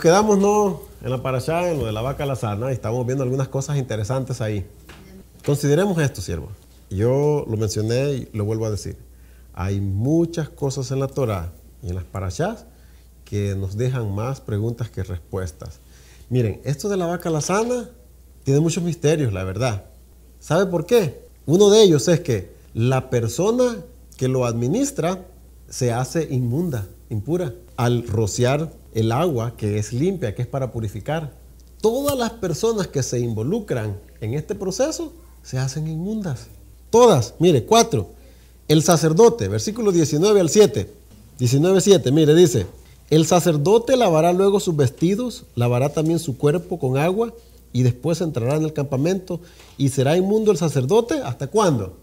quedamos ¿no? en la parashá, en lo de la vaca alazana, y estamos viendo algunas cosas interesantes ahí. Consideremos esto, siervo. Yo lo mencioné y lo vuelvo a decir. Hay muchas cosas en la Torá y en las parashás que nos dejan más preguntas que respuestas. Miren, esto de la vaca alazana tiene muchos misterios, la verdad. ¿Sabe por qué? Uno de ellos es que la persona que lo administra se hace inmunda, impura, al rociar el agua que es limpia, que es para purificar. Todas las personas que se involucran en este proceso se hacen inmundas. Todas. Mire, 4. El sacerdote, versículo 19 al 7. 19:7, mire, dice: el sacerdote lavará luego sus vestidos, lavará también su cuerpo con agua y después entrará en el campamento y será inmundo el sacerdote. ¿Hasta cuándo?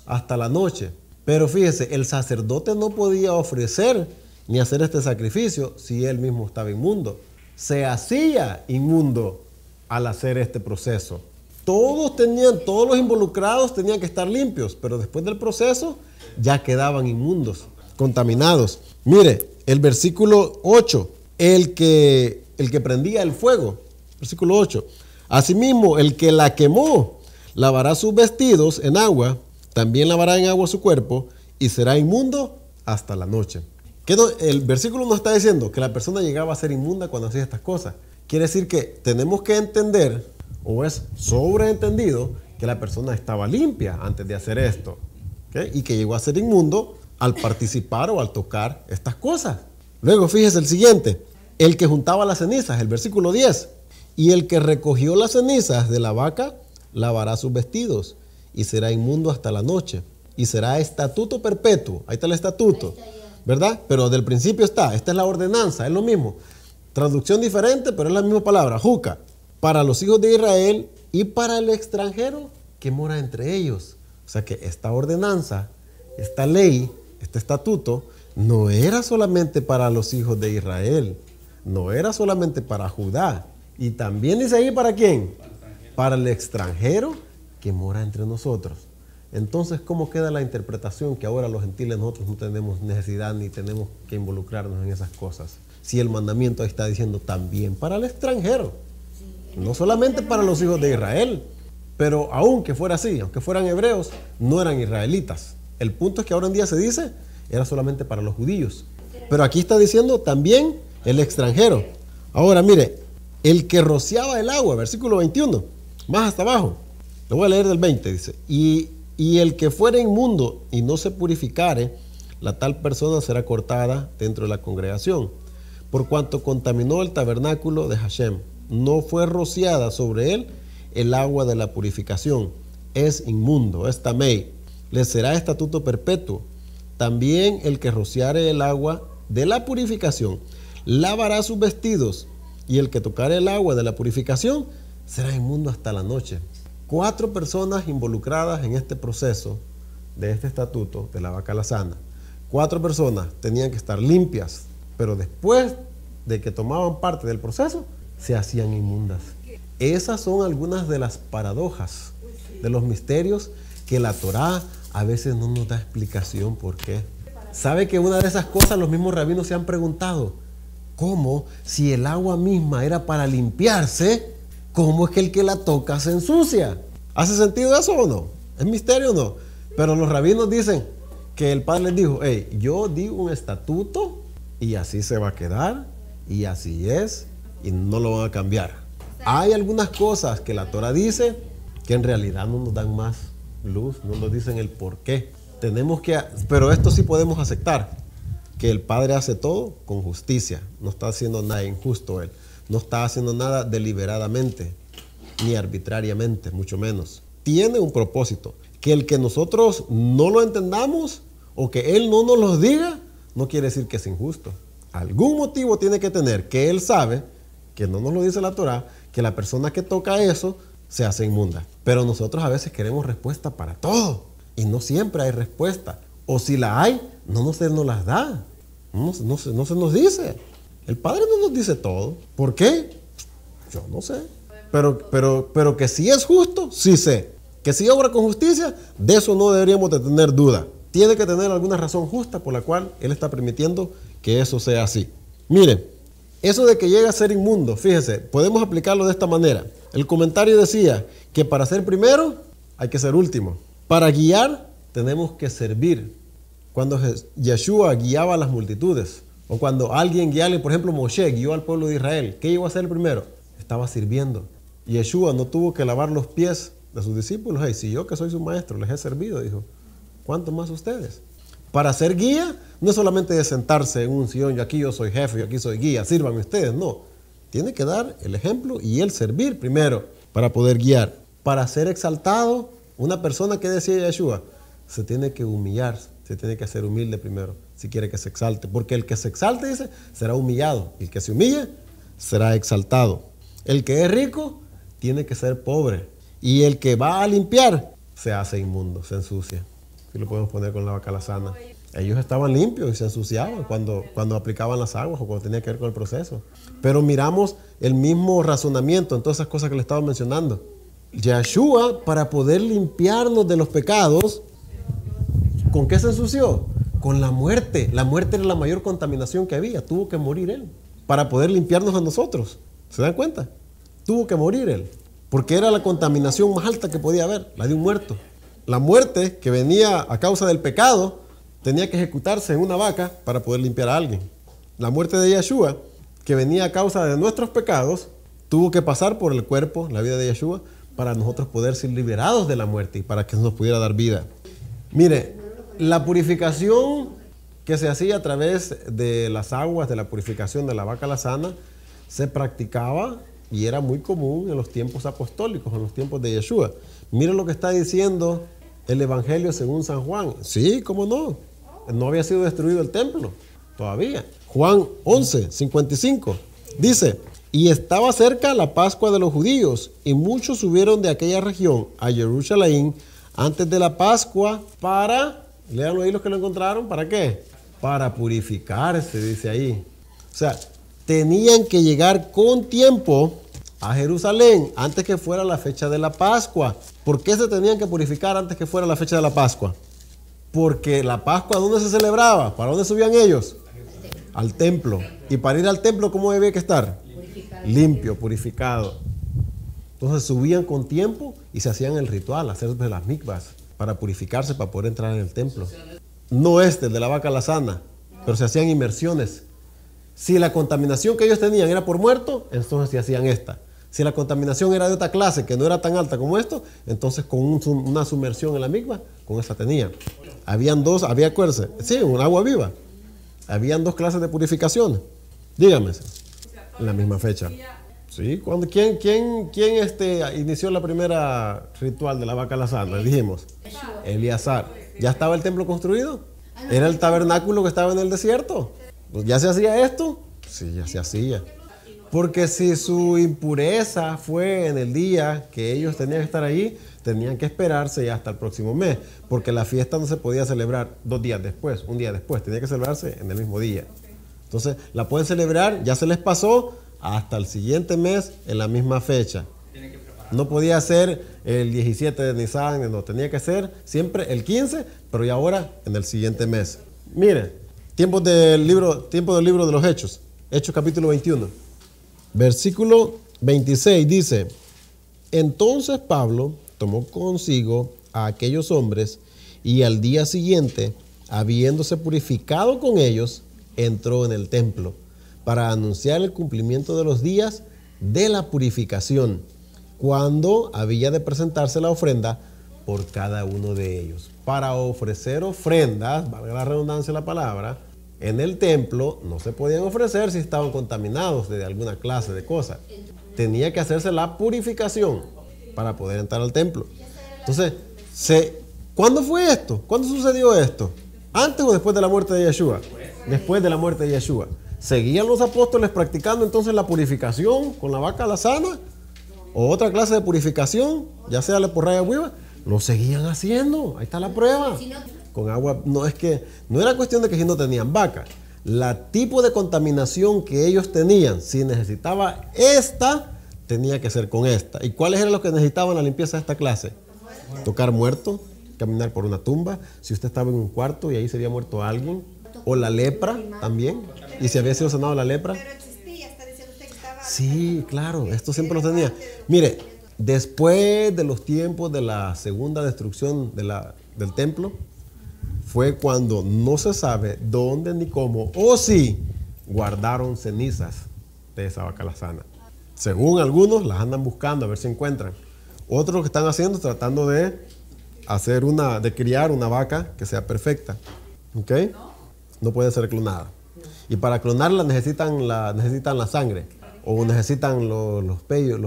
Hasta la noche. Pero fíjese, el sacerdote no podía ofrecer ni hacer este sacrificio si él mismo estaba inmundo. Se hacía inmundo al hacer este proceso. Todos los involucrados tenían que estar limpios, pero después del proceso ya quedaban inmundos, contaminados. Mire, el versículo 8, el que prendía el fuego, versículo 8. Asimismo, el que la quemó lavará sus vestidos en agua, también lavará en agua su cuerpo y será inmundo hasta la noche. El versículo nos está diciendo que la persona llegaba a ser inmunda cuando hacía estas cosas. Quiere decir que tenemos que entender, o es sobreentendido, que la persona estaba limpia antes de hacer esto, ¿okay? Y que llegó a ser inmundo al participar o al tocar estas cosas. Luego fíjese el siguiente: el que juntaba las cenizas, el versículo 10. Y el que recogió las cenizas de la vaca lavará sus vestidos y será inmundo hasta la noche. Y será estatuto perpetuo. Ahí está el estatuto, ¿verdad? Pero del principio esta es la ordenanza, es lo mismo. Traducción diferente, pero es la misma palabra, juca. Para los hijos de Israel y para el extranjero que mora entre ellos. O sea que esta ordenanza, esta ley, este estatuto, no era solamente para los hijos de Israel, no era solamente para Judá. Y también dice ahí, ¿para quién? Para el extranjero que mora entre nosotros. Entonces, ¿cómo queda la interpretación que ahora los gentiles nosotros no tenemos necesidad ni tenemos que involucrarnos en esas cosas? Si el mandamiento ahí está diciendo también para el extranjero, no solamente para los hijos de Israel, pero aunque fuera así, aunque fueran hebreos, no eran israelitas. El punto es que ahora en día se dice, era solamente para los judíos. Pero aquí está diciendo también el extranjero. Ahora mire, el que rociaba el agua, versículo 21, más hasta abajo. Lo voy a leer del 20, dice: y el que fuere inmundo y no se purificare, la tal persona será cortada dentro de la congregación, por cuanto contaminó el tabernáculo de Hashem. No fue rociada sobre él el agua de la purificación. Es inmundo, es tamei. Le será estatuto perpetuo. También el que rociare el agua de la purificación lavará sus vestidos, y el que tocare el agua de la purificación será inmundo hasta la noche. 4 personas involucradas en este proceso de este estatuto de la vaca alazana. 4 personas tenían que estar limpias, pero después de que tomaban parte del proceso, se hacían inmundas. Esas son algunas de las paradojas, de los misterios que la Torá a veces no nos da explicación por qué. ¿Sabe que una de esas cosas los mismos rabinos se han preguntado? ¿Cómo, si el agua misma era para limpiarse, cómo es que el que la toca se ensucia? ¿Hace sentido eso o no? ¿Es misterio o no? Pero los rabinos dicen que el padre les dijo: hey, yo di un estatuto y así se va a quedar, y así es, y no lo van a cambiar. Hay algunas cosas que la Torá dice que en realidad no nos dan más luz, no nos dicen el por qué. Pero esto sí podemos aceptar, que el Padre hace todo con justicia, no está haciendo nada injusto él, no está haciendo nada deliberadamente, ni arbitrariamente, mucho menos. Tiene un propósito, que el que nosotros no lo entendamos o que él no nos lo diga, no quiere decir que es injusto. Algún motivo tiene que tener, que él sabe, que no nos lo dice la Torá, que la persona que toca eso se hace inmunda. Pero nosotros a veces queremos respuesta para todo, y no siempre hay respuesta. O si la hay, no se nos las da. No se nos dice. El Padre no nos dice todo. ¿Por qué? Yo no sé. Pero que si es justo, sí sé. Que si obra con justicia, de eso no deberíamos de tener duda. Tiene que tener alguna razón justa por la cual Él está permitiendo que eso sea así. Miren, Eso de que llega a ser inmundo, fíjese, podemos aplicarlo de esta manera. El comentario decía que para ser primero hay que ser último. Para guiar tenemos que servir. Cuando Yeshua guiaba a las multitudes, o cuando alguien guiaba, por ejemplo Moshe guió al pueblo de Israel, ¿qué iba a hacer primero? Estaba sirviendo. Yeshua no tuvo que lavar los pies de sus discípulos. Hey, si yo que soy su maestro les he servido, dijo, ¿cuánto más ustedes? Para ser guía no es solamente de sentarse en un sillón, yo aquí yo soy jefe, yo aquí soy guía, sírvanme ustedes, no. Tiene que dar el ejemplo y él servir primero para poder guiar. Para ser exaltado, una persona que decía Yeshua, se tiene que humillar, se tiene que hacer humilde primero, si quiere que se exalte. Porque el que se exalte, dice, será humillado. Y el que se humille, será exaltado. El que es rico, tiene que ser pobre. Y el que va a limpiar, se hace inmundo, se ensucia. Así lo podemos poner con la vaca alazana. Ellos estaban limpios y se ensuciaban cuando aplicaban las aguas o cuando tenía que ver con el proceso. Pero miramos el mismo razonamiento en todas esas cosas que le estaba mencionando. Yeshua, para poder limpiarnos de los pecados, ¿con qué se ensució? Con la muerte. La muerte era la mayor contaminación que había. Tuvo que morir Él para poder limpiarnos a nosotros. ¿Se dan cuenta? Tuvo que morir Él, porque era la contaminación más alta que podía haber, la de un muerto. La muerte que venía a causa del pecado tenía que ejecutarse en una vaca para poder limpiar a alguien. La muerte de Yeshua, que venía a causa de nuestros pecados, tuvo que pasar por el cuerpo, la vida de Yeshua, para nosotros poder ser liberados de la muerte y para que nos pudiera dar vida. Mire, la purificación que se hacía a través de las aguas, de la purificación de la vaca alazana, se practicaba y era muy común en los tiempos apostólicos, en los tiempos de Yeshua. Mire lo que está diciendo el Evangelio según San Juan. Sí, ¿cómo no? No había sido destruido el templo todavía. Juan 11, 55 dice: y estaba cerca la Pascua de los judíos, y muchos subieron de aquella región a Jerusalén antes de la Pascua para, léanlo ahí los que lo encontraron, ¿para qué? Para purificarse, dice ahí. O sea, tenían que llegar con tiempo a Jerusalén antes que fuera la fecha de la Pascua. ¿Por qué se tenían que purificar antes que fuera la fecha de la Pascua? Porque la Pascua, ¿dónde se celebraba? ¿Para dónde subían ellos? Al templo. Y para ir al templo, ¿cómo debía que estar? Limpio, purificado. Entonces subían con tiempo y se hacían el ritual, hacerse las mikvahs para purificarse, para poder entrar en el templo. No el de la vaca alazana, pero se hacían inmersiones. Si la contaminación que ellos tenían era por muerto, entonces se hacían esta. Si la contaminación era de otra clase, que no era tan alta como esto, entonces con una sumersión en la mikvah, con esa tenían. Habían dos, acuérdense, sí, un agua viva. Habían dos clases de purificación. Dígame, en la misma fecha. Sí, ¿quién inició la primera ritual de la vaca alazana? Dijimos, Eleazar. ¿Ya estaba el templo construido? ¿Era el tabernáculo que estaba en el desierto? Pues ¿ya se hacía esto? Sí, ya se hacía. Porque si su impureza fue en el día que ellos tenían que estar ahí, tenían que esperarse ya hasta el próximo mes, porque la fiesta no se podía celebrar 2 días después, un día después, tenía que celebrarse en el mismo día. Entonces, la pueden celebrar, ya se les pasó, hasta el siguiente mes en la misma fecha. No podía ser el 17 de Nisan, no, tenía que ser siempre el 15, pero ya ahora en el siguiente mes. Miren, tiempo del libro de los Hechos, Hechos capítulo 21. Versículo 26 dice: entonces Pablo tomó consigo a aquellos hombres y al día siguiente, habiéndose purificado con ellos, entró en el templo para anunciar el cumplimiento de los días de la purificación, cuando había de presentarse la ofrenda por cada uno de ellos. Para ofrecer ofrendas, valga la redundancia de la palabra, en el templo no se podían ofrecer si estaban contaminados de alguna clase de cosa. Tenía que hacerse la purificación para poder entrar al templo. Entonces, ¿cuándo fue esto? ¿Cuándo sucedió esto? ¿Antes o después de la muerte de Yeshua? Después de la muerte de Yeshua. ¿Seguían los apóstoles practicando entonces la purificación con la vaca alazana? ¿O otra clase de purificación? Ya sea la porraya viva. Lo seguían haciendo. Ahí está la prueba. Con agua, no era cuestión de que si no tenían vaca. La tipo de contaminación que ellos tenían, si necesitaba esta, tenía que ser con esta. ¿Y cuáles eran los que necesitaban la limpieza de esta clase? Tocar muerto, caminar por una tumba, si usted estaba en un cuarto y ahí se había muerto alguien, o la lepra también, y si había sido sanado la lepra. Pero existía hasta Sí, claro, esto siempre lo tenía. Mire, después de los tiempos de la segunda destrucción del templo, fue cuando no se sabe dónde ni cómo, o sí, guardaron cenizas de esa vaca lazana. Según algunos, las andan buscando a ver si encuentran. Otros lo que están haciendo es tratando de criar una vaca que sea perfecta. ¿Ok? No puede ser clonada. Y para clonarla necesitan la sangre o necesitan los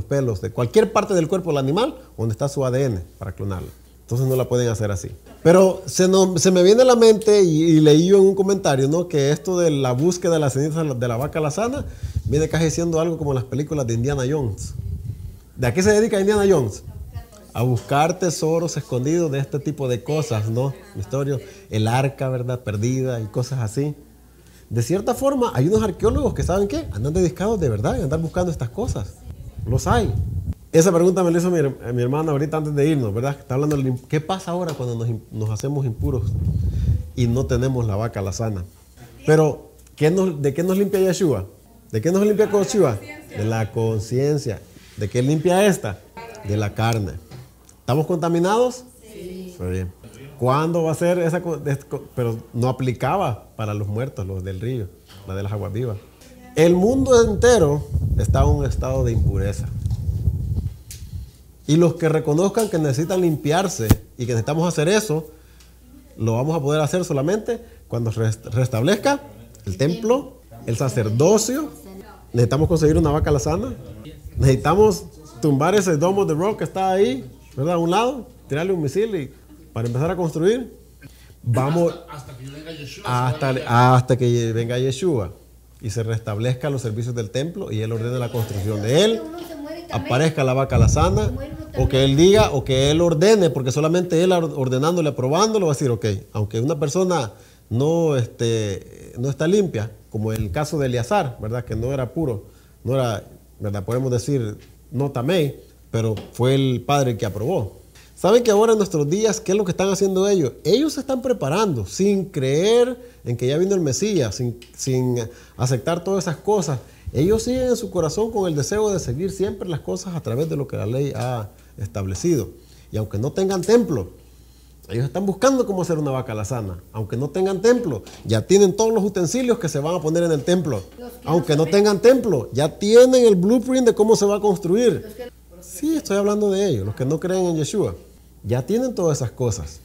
pelos de cualquier parte del cuerpo del animal donde está su ADN para clonarla. Entonces no la pueden hacer así. Pero se me viene a la mente y leí yo en un comentario, ¿no?, que esto de la búsqueda de las cenizas de la vaca lazana viene casi siendo algo como las películas de Indiana Jones. ¿De a qué se dedica Indiana Jones? A buscar tesoros escondidos de este tipo de cosas, ¿no? Misterio, el arca, ¿verdad?, perdida y cosas así. De cierta forma, hay unos arqueólogos que saben qué, andan dedicados de verdad y andan buscando estas cosas. Los hay. Esa pregunta me la hizo mi hermana ahorita antes de irnos, ¿verdad? Está hablando de qué pasa ahora cuando nos hacemos impuros y no tenemos la vaca lazana. Pero, ¿de qué nos limpia Yeshua? ¿De qué nos limpia Yeshua? De la conciencia. ¿De qué limpia esta? De la carne. ¿Estamos contaminados? Sí. Muy bien. ¿Cuándo va a ser esa? Pero no aplicaba para los muertos, los del río, la de las aguas vivas. El mundo entero está en un estado de impureza. Y los que reconozcan que necesitan limpiarse y que necesitamos hacer eso, lo vamos a poder hacer solamente cuando restablezca el templo, el sacerdocio. Necesitamos conseguir una vaca lazana. Necesitamos tumbar ese domo de rock que está ahí, ¿verdad?, a un lado, tirarle un misil y para empezar a construir. Vamos hasta que venga Yeshua. Hasta que venga Yeshua y se restablezcan los servicios del templo y él ordene la construcción de él. Aparezca la vaca lazana, o que él diga, o que él ordene, porque solamente él ordenándole, aprobándolo, va a decir, ok, aunque una persona no está limpia, como en el caso de Eleazar, ¿verdad?, que no era puro, no era, ¿verdad?, podemos decir, no tamei, pero fue el padre el que aprobó. ¿Saben que ahora en nuestros días, qué es lo que están haciendo ellos? Ellos se están preparando sin creer en que ya vino el Mesías, sin aceptar todas esas cosas. Ellos siguen en su corazón con el deseo de seguir siempre las cosas a través de lo que la ley ha establecido. Y aunque no tengan templo, ellos están buscando cómo hacer una vaca lazana. Aunque no tengan templo, ya tienen todos los utensilios que se van a poner en el templo. Aunque no tengan templo, ya tienen el blueprint de cómo se va a construir. Sí, estoy hablando de ellos, los que no creen en Yeshua. Ya tienen todas esas cosas.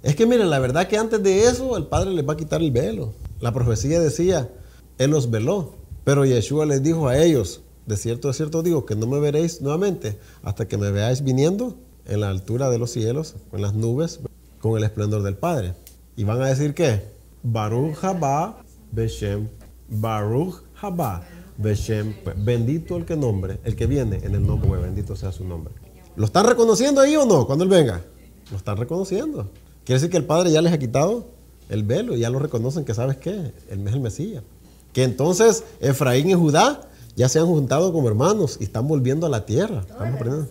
Es que miren, la verdad que antes de eso el Padre les va a quitar el velo. La profecía decía, Él los veló. Pero Yeshua les dijo a ellos, de cierto digo, que no me veréis nuevamente hasta que me veáis viniendo en la altura de los cielos, en las nubes, con el esplendor del Padre. Y van a decir ¿qué? Baruch haba Beshem, Baruch haba Beshem, bendito el que viene en el nombre, bendito sea su nombre. ¿Lo están reconociendo ahí o no cuando Él venga? Lo están reconociendo. Quiere decir que el Padre ya les ha quitado el velo y ya lo reconocen que ¿sabes qué? Él es el Mesías. Que entonces Efraín y Judá ya se han juntado como hermanos y están volviendo a la tierra. Estamos aprendiendo.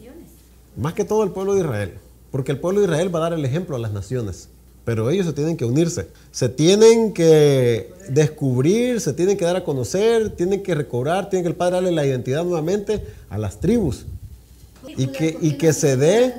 Más que todo el pueblo de Israel. Porque el pueblo de Israel va a dar el ejemplo a las naciones. Pero ellos se tienen que unirse. Se tienen que descubrir, se tienen que dar a conocer, tienen que recobrar, tienen que el Padre darle la identidad nuevamente a las tribus. Y que se dé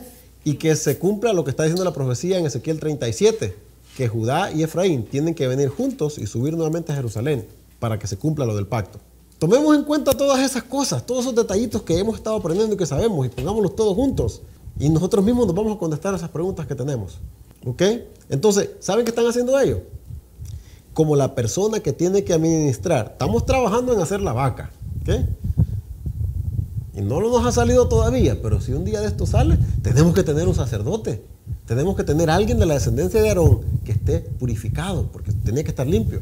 y que se cumpla lo que está diciendo la profecía en Ezequiel 37. Que Judá y Efraín tienen que venir juntos y subir nuevamente a Jerusalén para que se cumpla lo del pacto. Tomemos en cuenta todas esas cosas, todos esos detallitos que hemos estado aprendiendo y que sabemos y pongámoslos todos juntos. Y nosotros mismos nos vamos a contestar a esas preguntas que tenemos. ¿Ok? Entonces, ¿saben qué están haciendo ellos? Como la persona que tiene que administrar. Estamos trabajando en hacer la vaca. ¿Ok? Y no nos ha salido todavía, pero si un día de esto sale, tenemos que tener un sacerdote. Tenemos que tener a alguien de la descendencia de Aarón que esté purificado, porque tenía que estar limpio.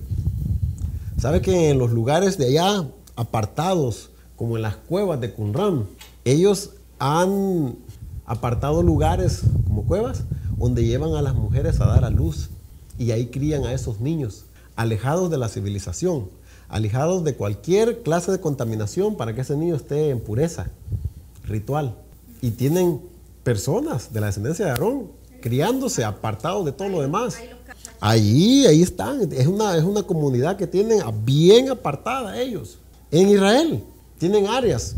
¿Sabe que en los lugares de allá, apartados, como en las cuevas de Qumran, ellos han apartado lugares como cuevas donde llevan a las mujeres a dar a luz y ahí crían a esos niños, alejados de la civilización, alejados de cualquier clase de contaminación para que ese niño esté en pureza ritual? Y tienen personas de la descendencia de Aarón criándose, apartados de todo lo demás. Ahí están. Es una comunidad que tienen bien apartada ellos en Israel. tienen áreas,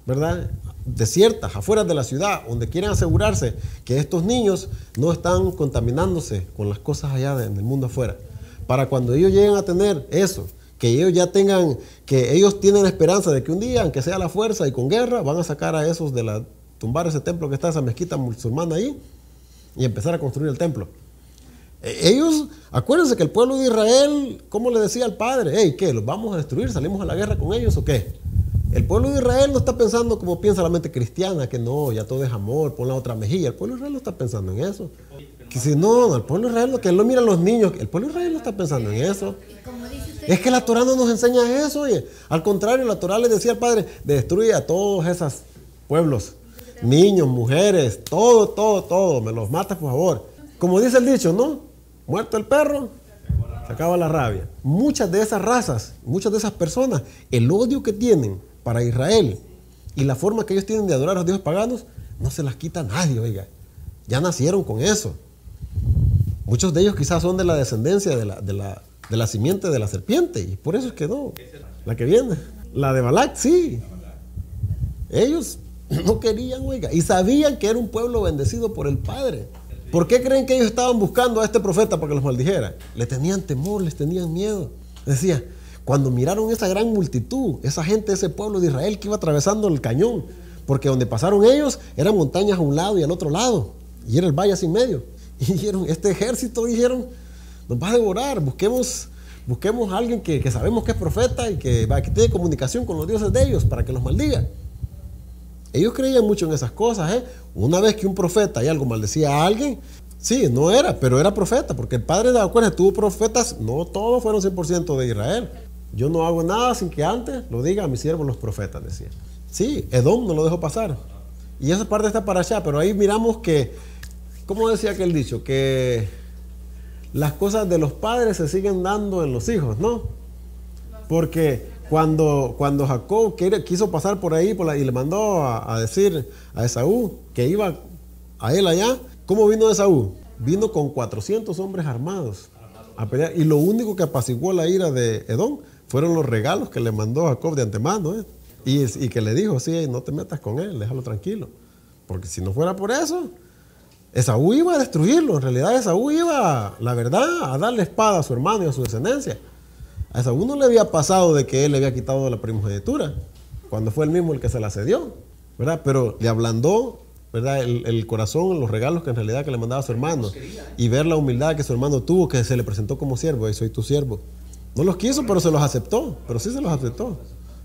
¿verdad?, desiertas, afuera de la ciudad, donde quieren asegurarse que estos niños no están contaminándose con las cosas allá en el mundo afuera. Para cuando ellos lleguen a tener eso, que ellos ya tengan, que ellos tienen la esperanza de que un día, aunque sea a la fuerza y con guerra, van a sacar a esos tumbar ese templo que está, esa mezquita musulmana ahí, y empezar a construir el templo. Ellos, acuérdense que el pueblo de Israel, ¿cómo le decía al padre? Hey, ¿qué? ¿Los vamos a destruir? ¿Salimos a la guerra con ellos o qué? El pueblo de Israel no está pensando como piensa la mente cristiana, que no, ya todo es amor, pon la otra mejilla. El pueblo de Israel no está pensando en eso. Que si no, el pueblo de Israel, que él lo mira a los niños, el pueblo de Israel no está pensando en eso. Es que la Torah no nos enseña eso, oye. Al contrario, la Torah le decía al padre, destruye a todos esos pueblos, niños, mujeres, todo, me los mata por favor. Como dice el dicho, ¿no? Muerto el perro, se acaba la rabia. Muchas de esas razas, muchas de esas personas, el odio que tienen para Israel y la forma que ellos tienen de adorar a los dioses paganos, no se las quita nadie, oiga. Ya nacieron con eso. Muchos de ellos quizás son de la descendencia de la simiente de la serpiente, y por eso es que no. La que viene, la de Balac, sí. Ellos no querían, oiga, y sabían que era un pueblo bendecido por el Padre. ¿Por qué creen que ellos estaban buscando a este profeta para que los maldijera? Le tenían temor, les tenían miedo. Decía, cuando miraron esa gran multitud, esa gente, ese pueblo de Israel que iba atravesando el cañón, porque donde pasaron ellos eran montañas a un lado y al otro lado, y era el valle así en medio. Y dijeron, este ejército, dijeron, nos va a devorar, busquemos a alguien que sabemos que es profeta y que tiene comunicación con los dioses de ellos para que los maldiga. Ellos creían mucho en esas cosas, ¿eh? Una vez que un profeta y algo maldecía a alguien, sí, no era, pero era profeta, porque el padre de acuerdo tuvo profetas, no todos fueron 100% de Israel. Yo no hago nada sin que antes lo diga a mis siervos los profetas, decía. Sí, Edom no lo dejó pasar. Y esa parte está para allá, pero ahí miramos que, ¿cómo decía aquel dicho? Que las cosas de los padres se siguen dando en los hijos, ¿no? Porque cuando Jacob quiso pasar por ahí y le mandó a decir a Esaú que iba a él allá, ¿cómo vino Esaú? Vino con 400 hombres armados a pelear, y lo único que apaciguó la ira de Edom fueron los regalos que le mandó Jacob de antemano, ¿eh? Y que le dijo, sí, no te metas con él, déjalo tranquilo, porque si no fuera por eso, Esaú iba a destruirlo. En realidad Esaú iba, la verdad, a darle espada a su hermano y a su descendencia. A Esaú no le había pasado de que él le había quitado la primogenitura, cuando fue él mismo el que se la cedió, ¿verdad? Pero le ablandó, ¿verdad?, el corazón, los regalos que en realidad que le mandaba a su hermano, y ver la humildad que su hermano tuvo, que se le presentó como siervo, y soy tu siervo. No los quiso, pero se los aceptó, pero sí se los aceptó.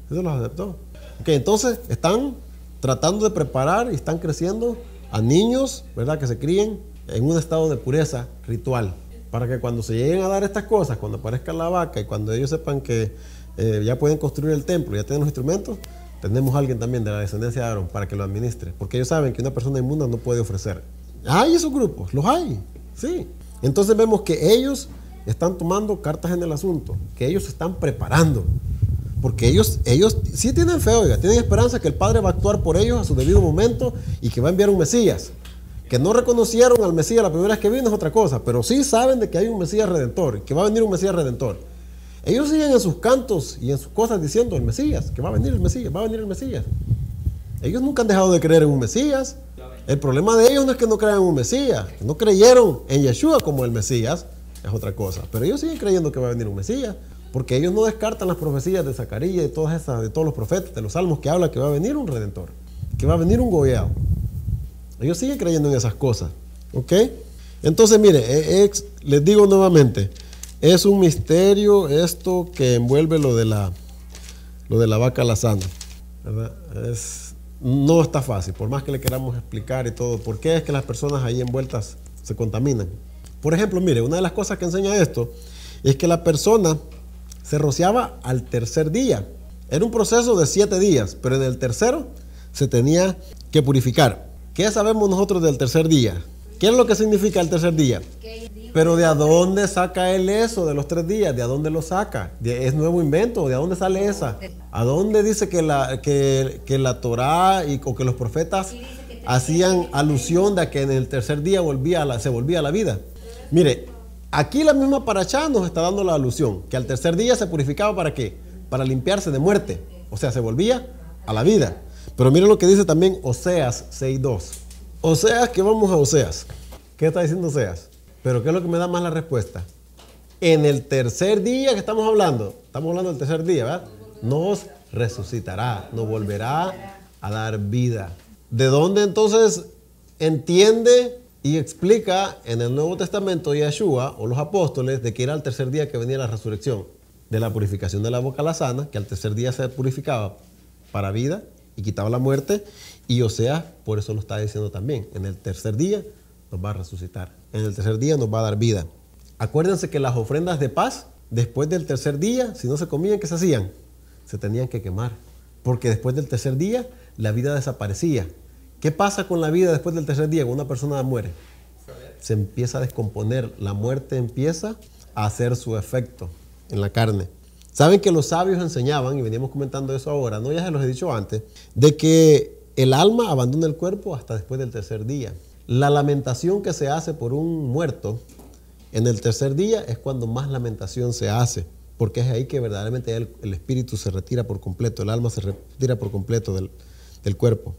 Sí se los aceptó. Okay, entonces están tratando de preparar y están creciendo a niños, ¿verdad?, que se críen en un estado de pureza ritual, para que cuando se lleguen a dar estas cosas, cuando aparezca la vaca y cuando ellos sepan que ya pueden construir el templo, ya tienen los instrumentos, tenemos a alguien también de la descendencia de Aarón para que lo administre, porque ellos saben que una persona inmunda no puede ofrecer. Hay esos grupos, los hay, sí. Entonces vemos que ellos están tomando cartas en el asunto, que ellos se están preparando, porque ellos sí tienen fe, oiga, tienen esperanza que el Padre va a actuar por ellos a su debido momento y que va a enviar un Mesías. Que no reconocieron al Mesías la primera vez que vino es otra cosa, pero sí saben de que hay un Mesías redentor, que va a venir un Mesías redentor. Ellos siguen en sus cantos y en sus cosas diciendo el Mesías, que va a venir el Mesías, va a venir el Mesías. Ellos nunca han dejado de creer en un Mesías. El problema de ellos no es que no crean en un Mesías, que no creyeron en Yeshua como el Mesías, es otra cosa. Pero ellos siguen creyendo que va a venir un Mesías, porque ellos no descartan las profecías de Zacarías y todas esas, de todos los profetas, de los salmos que habla que va a venir un redentor, que va a venir un goeado. Ellos siguen creyendo en esas cosas, ¿ok? Entonces, mire, les digo nuevamente, es un misterio esto que envuelve lo de la vaca alazana, ¿verdad? No está fácil, por más que le queramos explicar y todo, por qué es que las personas ahí envueltas se contaminan. Por ejemplo, mire, una de las cosas que enseña esto es que la persona se rociaba al tercer día. Era un proceso de 7 días, pero en el tercero se tenía que purificar. ¿Qué sabemos nosotros del tercer día? ¿Qué es lo que significa el tercer día? Pero ¿de a dónde saca él eso de los 3 días? ¿De a dónde lo saca? ¿Es nuevo invento? ¿De a dónde sale esa? ¿A dónde dice que la Torá o que los profetas hacían alusión de que en el tercer día se volvía a la vida? Mire, aquí la misma Parashá nos está dando la alusión, que al tercer día se purificaba ¿para qué? Para limpiarse de muerte. O sea, se volvía a la vida. Pero miren lo que dice también Oseas 6:2. Oseas, que vamos a Oseas. ¿Qué está diciendo Oseas? Pero ¿qué es lo que me da más la respuesta? En el tercer día que estamos hablando del tercer día, ¿verdad? Nos resucitará, nos volverá a dar vida. ¿De dónde entonces entiende y explica en el Nuevo Testamento Yeshua o los apóstoles de que era el tercer día que venía la resurrección? De la purificación de la boca alazana, que al tercer día se purificaba para vida y quitaba la muerte. Y Oseas por eso lo está diciendo también. En el tercer día nos va a resucitar. En el tercer día nos va a dar vida. Acuérdense que las ofrendas de paz, después del tercer día, si no se comían, ¿qué se hacían? Se tenían que quemar. Porque después del tercer día, la vida desaparecía. ¿Qué pasa con la vida después del tercer día? Cuando una persona muere, se empieza a descomponer. La muerte empieza a hacer su efecto en la carne. Saben que los sabios enseñaban, y veníamos comentando eso ahora, no, ya se los he dicho antes, de que el alma abandona el cuerpo hasta después del tercer día. La lamentación que se hace por un muerto en el tercer día es cuando más lamentación se hace, porque es ahí que verdaderamente el espíritu se retira por completo, el alma se retira por completo del cuerpo.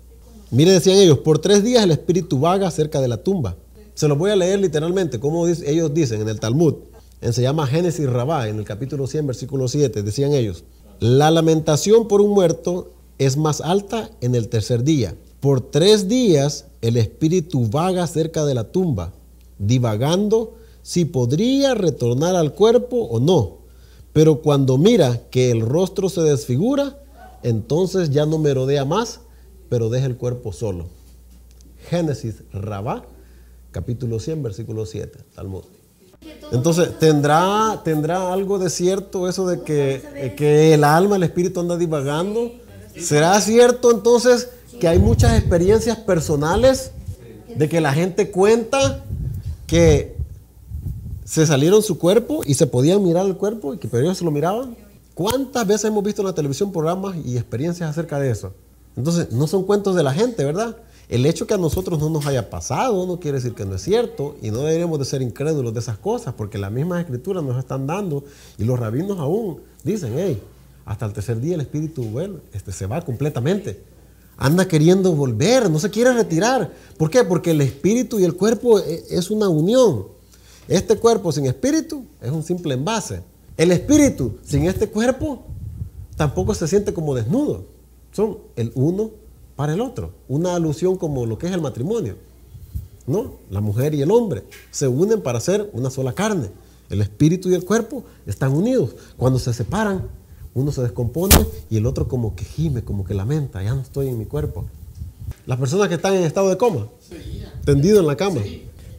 Mire, decían ellos, por 3 días el espíritu vaga cerca de la tumba. Se los voy a leer literalmente, como ellos dicen en el Talmud. Se llama Génesis Rabá, en el capítulo 100, versículo 7, decían ellos, la lamentación por un muerto es más alta en el tercer día. Por 3 días el espíritu vaga cerca de la tumba, divagando si podría retornar al cuerpo o no. Pero cuando mira que el rostro se desfigura, entonces ya no merodea más, pero deja el cuerpo solo. Génesis Rabá, capítulo 100, versículo 7, Talmud. Entonces, ¿tendrá algo de cierto eso de que el alma, el espíritu anda divagando? ¿Será cierto entonces que hay muchas experiencias personales de que la gente cuenta que se salieron su cuerpo y se podían mirar el cuerpo y que pero ellos se lo miraban? ¿Cuántas veces hemos visto en la televisión programas y experiencias acerca de eso? Entonces, no son cuentos de la gente, ¿verdad? El hecho que a nosotros no nos haya pasado no quiere decir que no es cierto, y no deberíamos de ser incrédulos de esas cosas, porque las mismas escrituras nos están dando, y los rabinos aún dicen, hey, hasta el tercer día el espíritu se va completamente. Anda queriendo volver, no se quiere retirar. ¿Por qué? Porque el espíritu y el cuerpo es una unión. Este cuerpo sin espíritu es un simple envase. El espíritu sin este cuerpo tampoco se siente como desnudo. Son el uno para el otro. Una alusión como lo que es el matrimonio, ¿no? La mujer y el hombre se unen para hacer una sola carne. El espíritu y el cuerpo están unidos. Cuando se separan, uno se descompone y el otro como que gime, como que lamenta, ya no estoy en mi cuerpo. Las personas que están en estado de coma, tendido en la cama.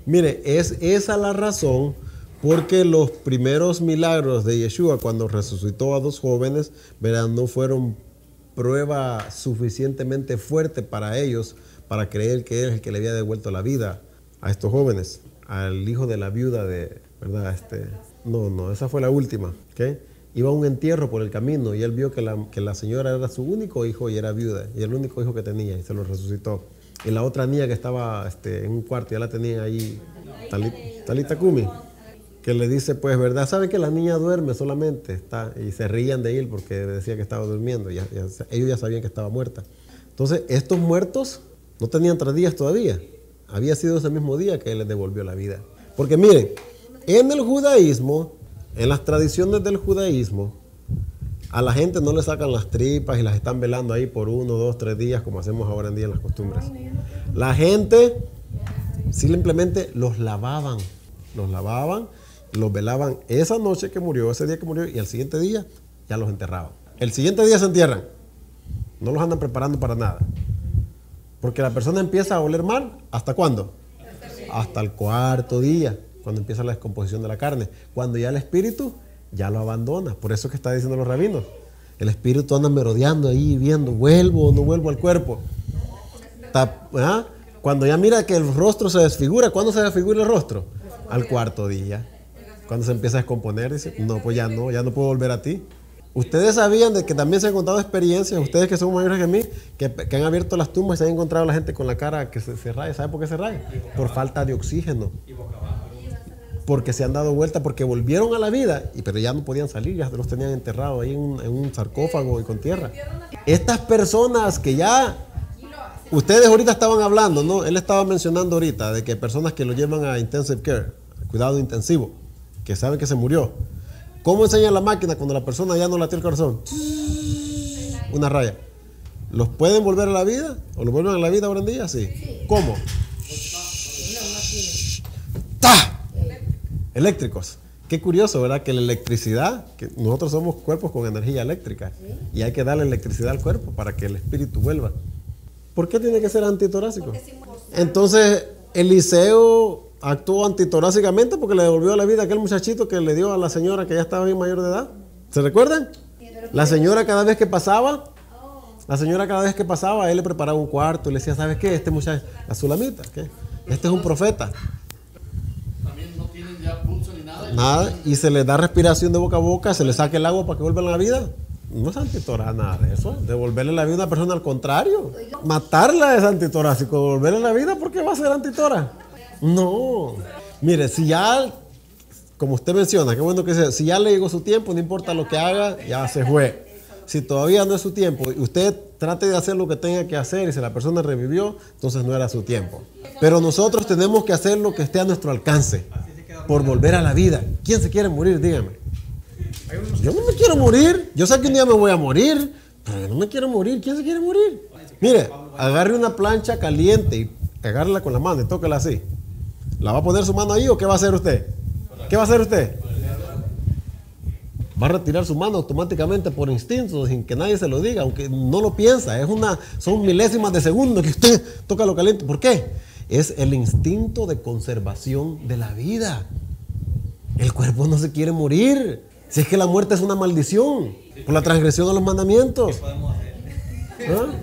Mire, es esa la razón porque los primeros milagros de Yeshua cuando resucitó a 2 jóvenes, verán, no fueron prueba suficientemente fuerte para ellos para creer que él es el que le había devuelto la vida a estos jóvenes, al hijo de la viuda de, ¿verdad? No, esa fue la última, ¿ok? Iba a un entierro por el camino y él vio que la señora era su único hijo y era viuda, y el único hijo que tenía, y se lo resucitó. Y la otra niña que estaba en un cuarto, ya la tenían ahí, Talita Kumi, que le dice, pues, ¿verdad? ¿Sabe que la niña duerme solamente? Y se reían de él porque decía que estaba durmiendo. Ellos ya sabían que estaba muerta. Entonces, estos muertos no tenían 3 días todavía. Había sido ese mismo día que él les devolvió la vida. Porque miren, en el judaísmo, en las tradiciones del judaísmo, a la gente no le sacan las tripas y las están velando ahí por 1, 2, 3 días como hacemos ahora en día en las costumbres. La gente simplemente los lavaban, los velaban esa noche que murió, ese día que murió, y al siguiente día ya los enterraban. El siguiente día se entierran. No los andan preparando para nada. Porque la persona empieza a oler mal, ¿hasta cuándo? Hasta el 4.º día, cuando empieza la descomposición de la carne. Cuando ya el espíritu ya lo abandona. Por eso que está diciendo los rabinos. El espíritu anda merodeando ahí, viendo, ¿vuelvo o no vuelvo al cuerpo? Cuando ya mira que el rostro se desfigura, ¿cuándo se desfigura el rostro? Al 4.º día. Cuando se empieza a descomponer, dice, no, pues ya no puedo volver a ti. Ustedes sabían de que también se han contado experiencias, ustedes que son mayores que mí, que han abierto las tumbas y se han encontrado a la gente con la cara que se raya. ¿Sabe por qué se raya? Por falta de oxígeno. porque se han dado vuelta, porque volvieron a la vida, pero ya no podían salir, ya los tenían enterrados ahí en un sarcófago y con tierra. Estas personas que ya, ustedes ahorita estaban hablando, ¿no? Él estaba mencionando ahorita de que personas que lo llevan a intensive care, cuidado intensivo, que saben que se murió. ¿Cómo enseña la máquina cuando la persona ya no latió el corazón? Una raya. ¿Los pueden volver a la vida? ¿O los vuelven a la vida ahora en día? Sí. ¿Cómo? ¡Ta! Eléctricos. Qué curioso, ¿verdad? Que la electricidad, que nosotros somos cuerpos con energía eléctrica y hay que darle electricidad al cuerpo para que el espíritu vuelva. ¿Por qué tiene que ser antitorácico? Entonces, Eliseo actuó antitorácicamente porque le devolvió la vida a aquel muchachito que le dio a la señora que ya estaba bien mayor de edad. ¿Se recuerdan? La señora cada vez que pasaba, él le preparaba un cuarto y le decía, ¿sabes qué? Este muchacho, la Sulamita, ¿qué? Este es un profeta. También no tienen ya pulso ni nada. Nada, y se les da respiración de boca a boca, se les saca el agua para que vuelvan a la vida. No es antitorá nada de eso. Devolverle la vida a una persona, al contrario. Matarla es antitorácico. Devolverle la vida, ¿por qué va a ser antitora? No. Mire, si ya, como usted menciona, qué bueno que sea, si ya le llegó su tiempo, no importa lo que haga, ya se fue. Si todavía no es su tiempo y usted trate de hacer lo que tenga que hacer y si la persona revivió, entonces no era su tiempo. Pero nosotros tenemos que hacer lo que esté a nuestro alcance por volver a la vida. ¿Quién se quiere morir? Dígame. Yo no me quiero morir. Yo sé que un día me voy a morir, pero yo no me quiero morir. ¿Quién se quiere morir? Mire, agarre una plancha caliente y agárrela con la mano y tóquela así. ¿La va a poner su mano ahí o qué va a hacer usted? ¿Qué va a hacer usted? Va a retirar su mano automáticamente por instinto, sin que nadie se lo diga, aunque no lo piensa. Son milésimas de segundo que usted toca lo caliente. ¿Por qué? Es el instinto de conservación de la vida. El cuerpo no se quiere morir. Si es que la muerte es una maldición por la transgresión de los mandamientos. ¿Qué podemos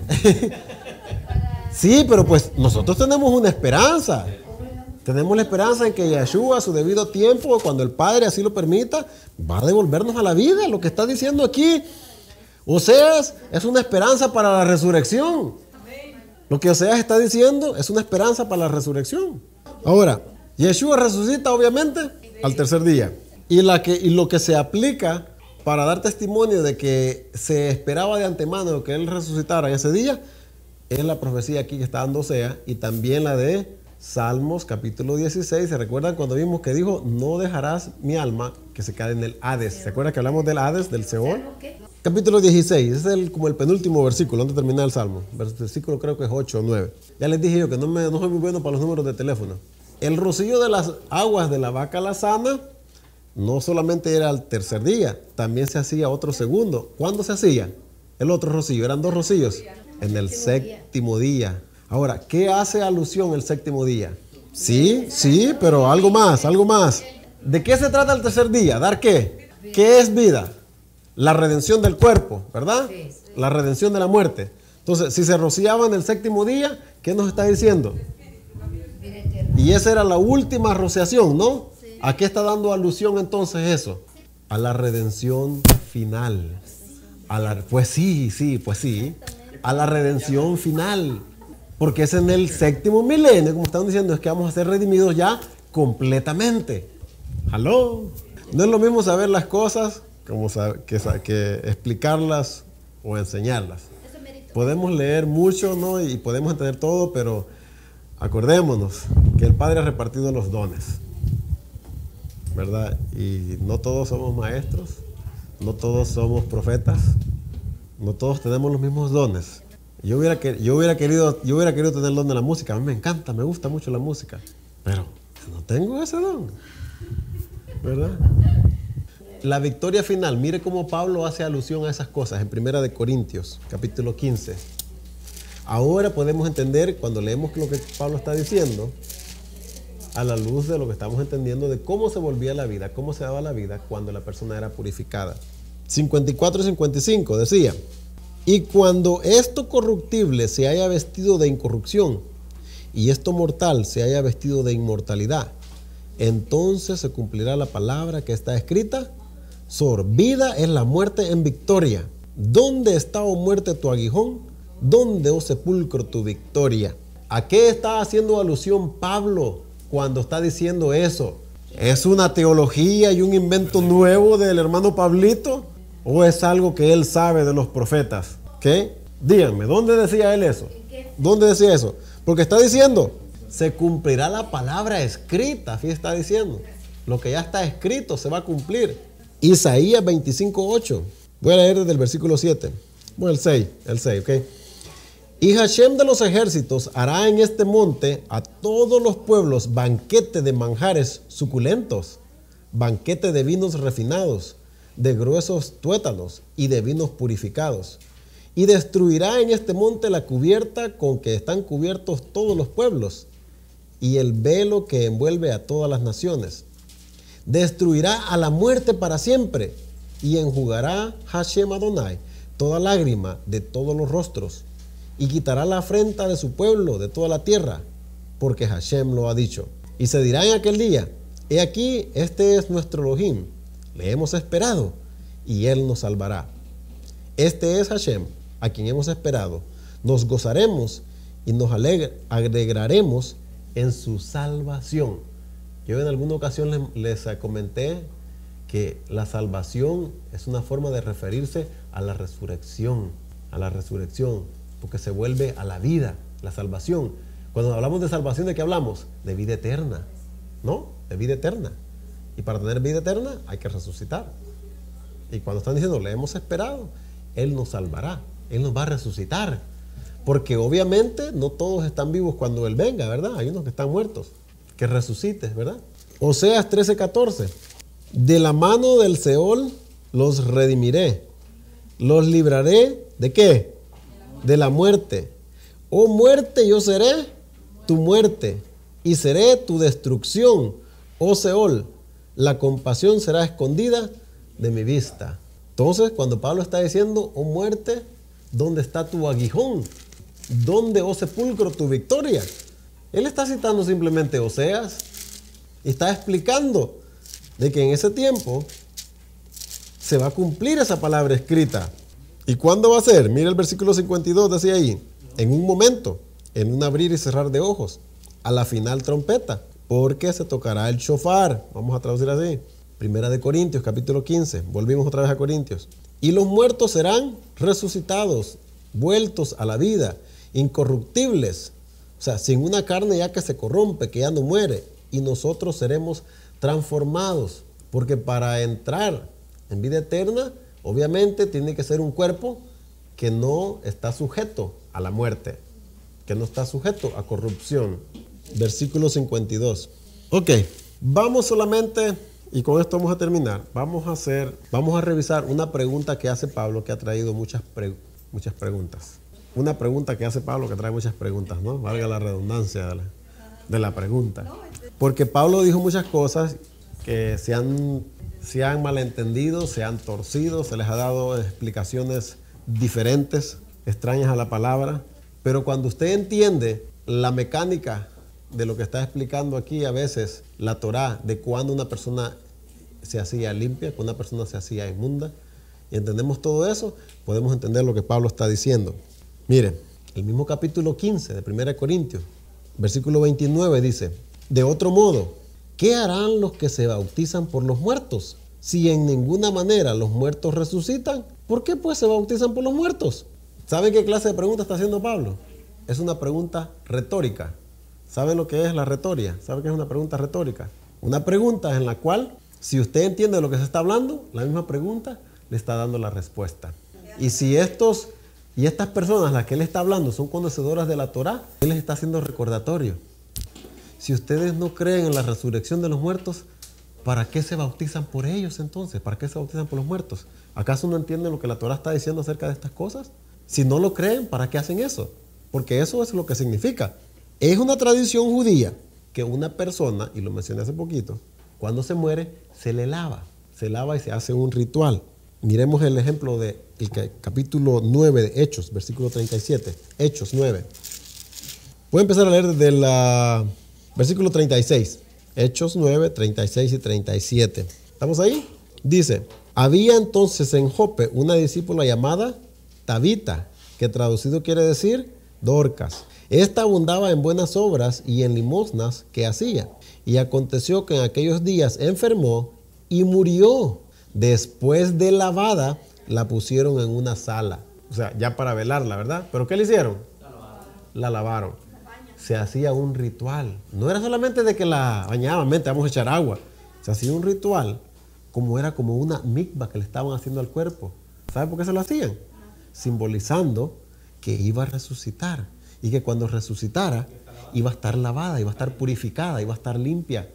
hacer? ¿Ah? Sí, pero pues nosotros tenemos una esperanza. Tenemos la esperanza en que Yeshua a su debido tiempo, cuando el Padre así lo permita, va a devolvernos a la vida. Lo que está diciendo aquí Oseas es una esperanza para la resurrección. Lo que Oseas está diciendo es una esperanza para la resurrección. Ahora, Yeshua resucita obviamente al tercer día. Y lo que se aplica para dar testimonio de que se esperaba de antemano que Él resucitara en ese día es la profecía aquí que está dando Oseas y también la de Salmos capítulo 16, ¿se recuerdan cuando vimos que dijo, no dejarás mi alma que se caiga en el Hades? ¿Se acuerdan que hablamos del Hades, del Seol? Capítulo 16, ese es como el penúltimo versículo, antes de terminar el Salmo. Versículo creo que es 8 o 9. Ya les dije yo que no soy muy bueno para los números de teléfono. El rocío de las aguas de la vaca lazana no solamente era al tercer día, también se hacía otro segundo. ¿Cuándo se hacía? El otro rocío, eran dos rocíos. En el séptimo día. Ahora, ¿qué hace alusión el séptimo día? Sí, pero algo más. ¿De qué se trata el tercer día? ¿Dar qué? ¿Qué es vida? La redención del cuerpo, ¿verdad? La redención de la muerte. Entonces, si se rociaba en el séptimo día, ¿qué nos está diciendo? Y esa era la última rociación, ¿no? ¿A qué está dando alusión entonces eso? A la redención final. Pues sí. A la redención final. Porque es en el séptimo milenio, como están diciendo, es que vamos a ser redimidos ya completamente. ¿Aló? No es lo mismo saber las cosas como que explicarlas o enseñarlas. Podemos leer mucho, ¿no? Y podemos entender todo, pero acordémonos que el Padre ha repartido los dones, ¿verdad? Y no todos somos maestros, no todos somos profetas, no todos tenemos los mismos dones. Yo hubiera querido tener el don de la música. A mí me encanta, me gusta mucho la música. Pero no tengo ese don, ¿verdad? La victoria final. Mire cómo Pablo hace alusión a esas cosas en 1 de Corintios, capítulo 15. Ahora podemos entender, cuando leemos lo que Pablo está diciendo, a la luz de lo que estamos entendiendo de cómo se volvía la vida, cómo se daba la vida cuando la persona era purificada. 54 y 55 decía: y cuando esto corruptible se haya vestido de incorrupción y esto mortal se haya vestido de inmortalidad, entonces se cumplirá la palabra que está escrita: sorbida es la muerte en victoria. ¿Dónde está, oh muerte, tu aguijón? ¿Dónde, oh sepulcro, tu victoria? ¿A qué está haciendo alusión Pablo cuando está diciendo eso? ¿Es una teología y un invento nuevo del hermano Pablito? ¿O es algo que él sabe de los profetas? ¿Qué? Díganme, ¿dónde decía él eso? ¿Dónde decía eso? Porque está diciendo, se cumplirá la palabra escrita. Fíjate, está diciendo, lo que ya está escrito se va a cumplir. Isaías 25:8. Voy a leer desde el versículo 7. Bueno, el 6, ¿ok? Y Hashem de los ejércitos hará en este monte a todos los pueblos banquete de manjares suculentos, banquete de vinos refinados, de gruesos tuétanos y de vinos purificados. Y destruirá en este monte la cubierta con que están cubiertos todos los pueblos y el velo que envuelve a todas las naciones. Destruirá a la muerte para siempre y enjugará Hashem Adonai toda lágrima de todos los rostros y quitará la afrenta de su pueblo de toda la tierra, porque Hashem lo ha dicho. Y se dirá en aquel día, he aquí, este es nuestro Elohim, le hemos esperado y él nos salvará. Este es Hashem, a quien hemos esperado. Nos gozaremos y nos alegraremos en su salvación. Yo en alguna ocasión les comenté que la salvación es una forma de referirse a la resurrección, porque se vuelve a la vida, la salvación. Cuando hablamos de salvación, ¿de qué hablamos? De vida eterna, ¿no? De vida eterna. Y para tener vida eterna hay que resucitar. Y cuando están diciendo, le hemos esperado, Él nos salvará, Él nos va a resucitar. Porque obviamente no todos están vivos cuando Él venga, ¿verdad? Hay unos que están muertos, que resucites, ¿verdad? Oseas 13:14. De la mano del Seol los redimiré, los libraré, ¿de qué? De la muerte. Oh muerte, yo seré tu muerte y seré tu destrucción. Oh Seol, la compasión será escondida de mi vista. Entonces, cuando Pablo está diciendo, oh muerte, ¿dónde está tu aguijón? ¿Dónde, oh sepulcro, tu victoria? Él está citando simplemente Oseas y está explicando de que en ese tiempo se va a cumplir esa palabra escrita. ¿Y cuándo va a ser? Mira el versículo 52, decía ahí, en un momento, en un abrir y cerrar de ojos, a la final trompeta, porque se tocará el shofar. Vamos a traducir así. Primera de Corintios, capítulo 15. Volvimos otra vez a Corintios. Y los muertos serán resucitados, vueltos a la vida, incorruptibles. O sea, sin una carne ya que se corrompe, que ya no muere. Y nosotros seremos transformados. Porque para entrar en vida eterna, obviamente tiene que ser un cuerpo que no está sujeto a la muerte, que no está sujeto a corrupción. Versículo 52. Ok, vamos solamente, y con esto vamos a terminar, vamos a revisar una pregunta que hace Pablo, que ha traído muchas preguntas. Una pregunta que hace Pablo que trae muchas preguntas, ¿no? Valga la redundancia de la pregunta. Porque Pablo dijo muchas cosas que se han malentendido, se han torcido, se les ha dado explicaciones diferentes, extrañas a la palabra. Pero cuando usted entiende la mecánica de lo que está explicando aquí, a veces la Torá, de cuando una persona se hacía limpia, cuando una persona se hacía inmunda, y entendemos todo eso, podemos entender lo que Pablo está diciendo. Miren, el mismo capítulo 15 de 1 Corintios, versículo 29 dice, de otro modo, ¿qué harán los que se bautizan por los muertos? Si en ninguna manera los muertos resucitan, ¿por qué pues se bautizan por los muertos? ¿Saben qué clase de pregunta está haciendo Pablo? Es una pregunta retórica. ¿Saben lo que es la retórica? ¿Saben qué es una pregunta retórica? Una pregunta en la cual, si usted entiende de lo que se está hablando, la misma pregunta le está dando la respuesta. Y si estas personas, las que él está hablando, son conocedoras de la Torá, él les está haciendo recordatorio. Si ustedes no creen en la resurrección de los muertos, ¿para qué se bautizan por ellos entonces? ¿Para qué se bautizan por los muertos? ¿Acaso no entienden lo que la Torá está diciendo acerca de estas cosas? Si no lo creen, ¿para qué hacen eso? Porque eso es lo que significa. Es una tradición judía que una persona, y lo mencioné hace poquito, cuando se muere, se le lava. Se lava y se hace un ritual. Miremos el ejemplo del capítulo 9 de Hechos, versículo 37. Hechos 9. Voy a empezar a leer desde el versículo 36. Hechos 9, 36 y 37. ¿Estamos ahí? Dice, había entonces en Jope una discípula llamada Tabita, que traducido quiere decir Dorcas. Esta abundaba en buenas obras y en limosnas que hacía. Y aconteció que en aquellos días enfermó y murió. Después de lavada, la pusieron en una sala. O sea, ya para velarla, ¿verdad? ¿Pero qué le hicieron? La lavaron. Se hacía un ritual. No era solamente de que la bañaban, vamos a echar agua. Se hacía un ritual, era como una mikvah que le estaban haciendo al cuerpo. ¿Sabe por qué se lo hacían? Simbolizando que iba a resucitar. Y que cuando resucitara, iba a estar lavada, iba a estar purificada, iba a estar limpia.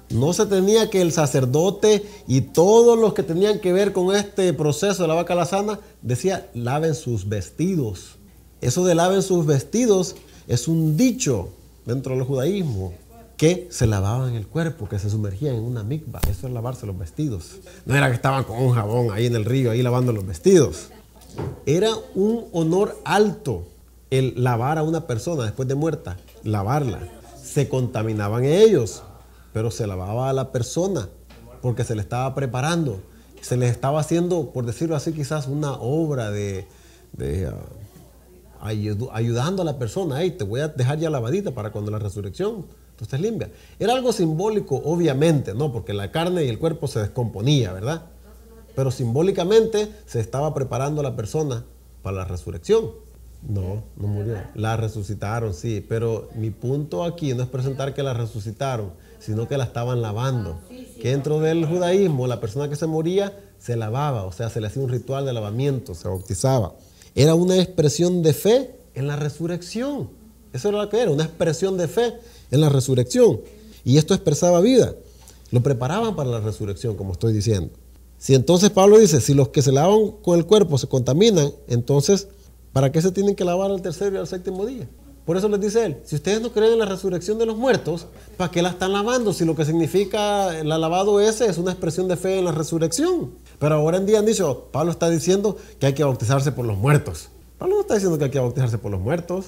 No se tenía que el sacerdote y todos los que tenían que ver con este proceso de la vaca alazana, decía, laven sus vestidos. Eso de laven sus vestidos es un dicho dentro del judaísmo, que se lavaban el cuerpo, que se sumergían en una mikvah. Eso es lavarse los vestidos. No era que estaban con un jabón ahí en el río, ahí lavando los vestidos. Era un honor alto el lavar a una persona después de muerta, lavarla. Se contaminaban ellos, pero se lavaba a la persona porque se le estaba preparando. Se les estaba haciendo, por decirlo así, quizás una obra ayudando a la persona. Hey, te voy a dejar ya lavadita para cuando la resurrección tú estés limpia. Era algo simbólico, obviamente, ¿no? Porque la carne y el cuerpo se descomponía, ¿verdad? Pero simbólicamente se estaba preparando a la persona para la resurrección. No murió. La resucitaron, sí. Pero mi punto aquí no es presentar que la resucitaron, sino que la estaban lavando. Que dentro del judaísmo, la persona que se moría se lavaba, o sea, se le hacía un ritual de lavamiento, se bautizaba. Era una expresión de fe en la resurrección. Eso era lo que era, una expresión de fe en la resurrección. Y esto expresaba vida. Lo preparaban para la resurrección, como estoy diciendo. Si entonces Pablo dice, si los que se lavan con el cuerpo se contaminan, entonces, ¿para qué se tienen que lavar al tercero y al séptimo día? Por eso les dice él, si ustedes no creen en la resurrección de los muertos, ¿para qué la están lavando? Si lo que significa el lavado ese es una expresión de fe en la resurrección. Pero ahora en día han dicho, Pablo está diciendo que hay que bautizarse por los muertos. Pablo no está diciendo que hay que bautizarse por los muertos.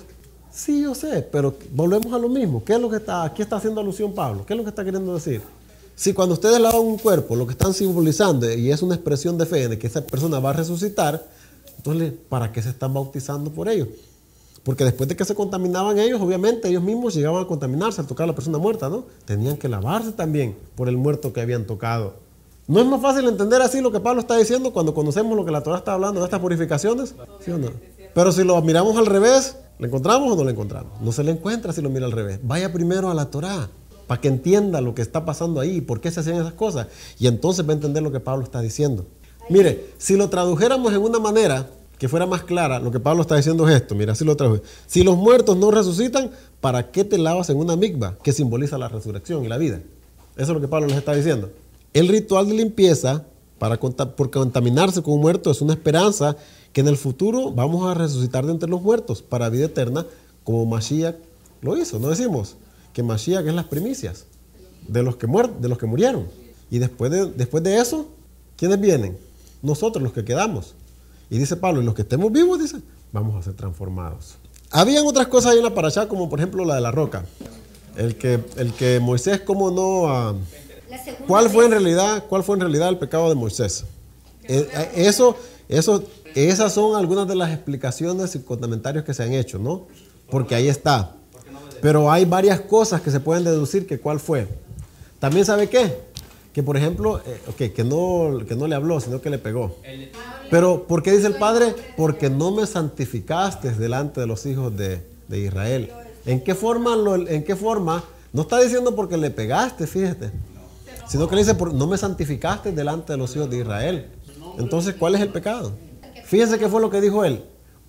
Sí, yo sé, pero volvemos a lo mismo. ¿Qué es lo que aquí está haciendo alusión Pablo? ¿Qué es lo que está queriendo decir? Si cuando ustedes lavan un cuerpo, lo que están simbolizando, y es una expresión de fe de que esa persona va a resucitar, entonces, ¿para qué se están bautizando por ellos? Porque después de que se contaminaban ellos, obviamente ellos mismos llegaban a contaminarse al tocar a la persona muerta, ¿no? Tenían que lavarse también por el muerto que habían tocado. ¿No es más fácil entender así lo que Pablo está diciendo cuando conocemos lo que la Torá está hablando de estas purificaciones? ¿Sí o no? Pero si lo miramos al revés, ¿le encontramos o no le encontramos? No se le encuentra si lo mira al revés. Vaya primero a la Torá para que entienda lo que está pasando ahí y por qué se hacían esas cosas. Y entonces va a entender lo que Pablo está diciendo. Mire, si lo tradujéramos en una manera que fuera más clara, lo que Pablo está diciendo es esto. Mira, así lo traduje. Si los muertos no resucitan, ¿para qué te lavas en una mikvah que simboliza la resurrección y la vida? Eso es lo que Pablo les está diciendo. El ritual de limpieza por contaminarse con un muerto es una esperanza que en el futuro vamos a resucitar de entre los muertos para vida eterna, como Mashiach lo hizo. ¿No decimos que Mashiach es las primicias de los que murieron? Y después de eso, ¿quiénes vienen? Nosotros, los que quedamos. Y dice Pablo, y los que estemos vivos, dice, vamos a ser transformados. Habían otras cosas ahí en la parashá, como por ejemplo la de la roca. El que Moisés, ¿cómo no? ¿Cuál fue en realidad el pecado de Moisés? Esas son algunas de las explicaciones y comentarios que se han hecho, ¿no? Porque ahí está. Pero hay varias cosas que se pueden deducir que cuál fue. También, ¿sabe qué? Que por ejemplo, que no le habló, sino que le pegó. Pero, ¿por qué dice el Padre? Porque no me santificaste delante de los hijos de Israel. ¿En qué forma? No está diciendo porque le pegaste, fíjate. Sino que le dice, no me santificaste delante de los hijos de Israel. Entonces, ¿cuál es el pecado? Fíjense qué fue lo que dijo él.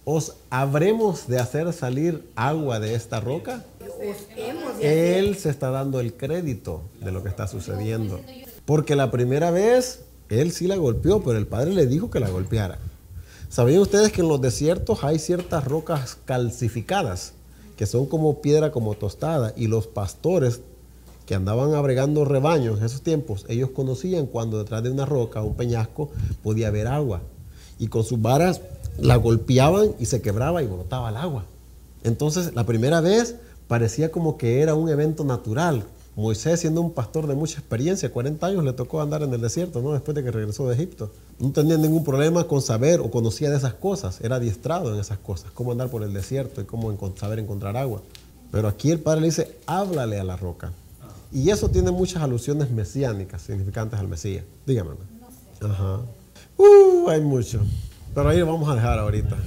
¿Os habremos de hacer salir agua de esta roca? Él se está dando el crédito de lo que está sucediendo. Porque la primera vez, él sí la golpeó, pero el Padre le dijo que la golpeara. ¿Sabían ustedes que en los desiertos hay ciertas rocas calcificadas, que son como piedra, como tostada? Y los pastores que andaban abregando rebaños en esos tiempos, ellos conocían cuando detrás de una roca, un peñasco, podía haber agua. Y con sus varas la golpeaban y se quebraba y brotaba el agua. Entonces, la primera vez parecía como que era un evento natural, Moisés, siendo un pastor de mucha experiencia, 40 años le tocó andar en el desierto, ¿no? Después de que regresó de Egipto. No tenía ningún problema con saber o conocía de esas cosas. Era adiestrado en esas cosas. Cómo andar por el desierto y cómo saber encontrar agua. Pero aquí el Padre le dice, háblale a la roca. Y eso tiene muchas alusiones mesiánicas, significantes al Mesías. Dígame. No sé. Ajá. Hay mucho. Pero ahí lo vamos a dejar ahorita.